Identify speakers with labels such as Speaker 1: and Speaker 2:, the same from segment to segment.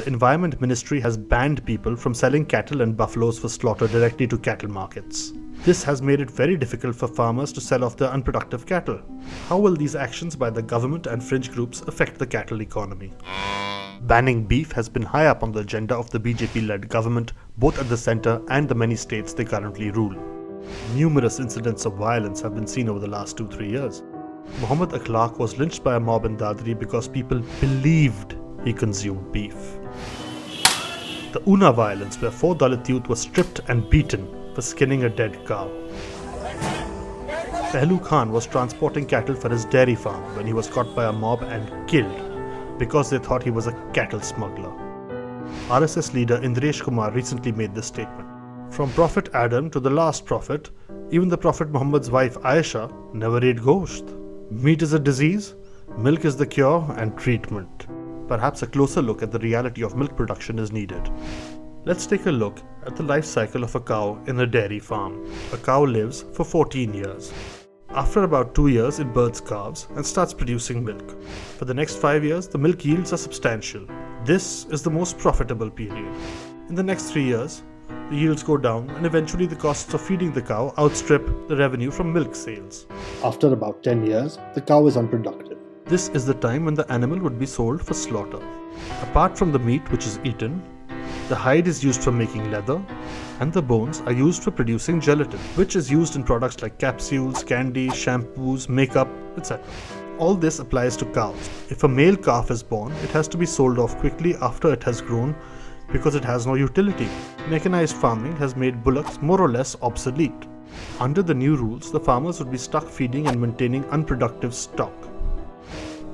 Speaker 1: the Environment Ministry has banned people from selling cattle and buffaloes for slaughter directly to cattle markets. This has made it very difficult for farmers to sell off their unproductive cattle. How will these actions by the government and fringe groups affect the cattle economy? Banning beef has been high up on the agenda of the BJP-led government, both at the centre and the many states they currently rule. Numerous incidents of violence have been seen over the last 2-3 years. Muhammad Akhlaq was lynched by a mob in Dadri because people believed he consumed beef. The Una violence, where 4 Dalit youth were stripped and beaten for skinning a dead cow. Pehlu Khan was transporting cattle for his dairy farm when he was caught by a mob and killed because they thought he was a cattle smuggler. RSS leader Indresh Kumar recently made this statement. From Prophet Adam to the last prophet, even the Prophet Muhammad's wife Aisha never ate gosht. Meat is a disease, milk is the cure and treatment. Perhaps a closer look at the reality of milk production is needed. Let's take a look at the life cycle of a cow in a dairy farm. A cow lives for 14 years. After about 2 years, it births calves and starts producing milk. For the next 5 years, the milk yields are substantial. This is the most profitable period. In the next 3 years, the yields go down and eventually the costs of feeding the cow outstrip the revenue from milk sales. After about 10 years, the cow is unproductive. This is the time when the animal would be sold for slaughter. Apart from the meat which is eaten, the hide is used for making leather, and the bones are used for producing gelatin, which is used in products like capsules, candy, shampoos, makeup, etc. All this applies to cows. If a male calf is born, it has to be sold off quickly after it has grown because it has no utility. Mechanized farming has made bullocks more or less obsolete. Under the new rules, the farmers would be stuck feeding and maintaining unproductive stock.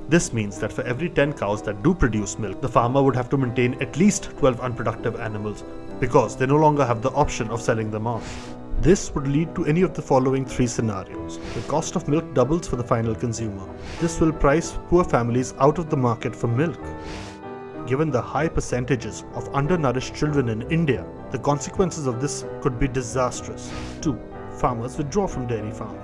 Speaker 1: This means that for every 10 cows that do produce milk, the farmer would have to maintain at least 12 unproductive animals because they no longer have the option of selling them off. This would lead to any of the following 3 scenarios. The cost of milk doubles for the final consumer. This will price poor families out of the market for milk. Given the high percentages of undernourished children in India, the consequences of this could be disastrous. 2. Farmers withdraw from dairy farming.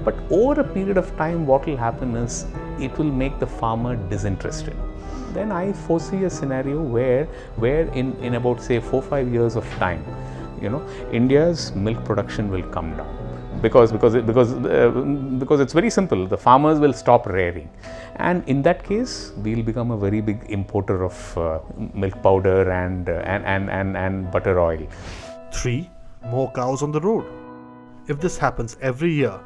Speaker 2: But over a period of time, what will happen is it will make the farmer disinterested. Then I foresee a scenario where in about say 4-5 years of time, India's milk production will come down because it's very simple. The farmers will stop rearing, and in that case, we'll become a very big importer of milk powder and butter oil.
Speaker 1: 3. More cows on the road. If this happens every year,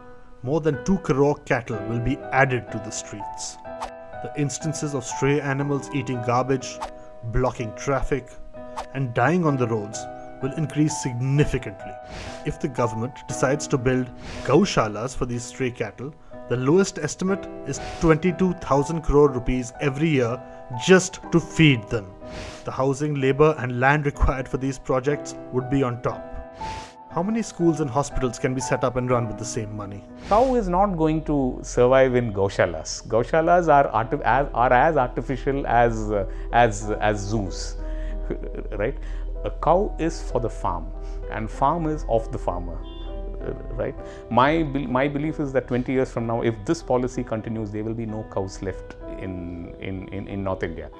Speaker 1: more than 2 crore cattle will be added to the streets. The instances of stray animals eating garbage, blocking traffic, and dying on the roads will increase significantly. If the government decides to build gaushalas for these stray cattle, the lowest estimate is 22,000 crore rupees every year just to feed them. The housing, labor, and land required for these projects would be on top. How many schools and hospitals can be set up and run with the same money?
Speaker 2: Cow is not going to survive in gaushalas. Gaushalas are as artificial as zoos, right? A cow is for the farm, and farm is of the farmer, right? My belief is that 20 years from now, if this policy continues, there will be no cows left in North India.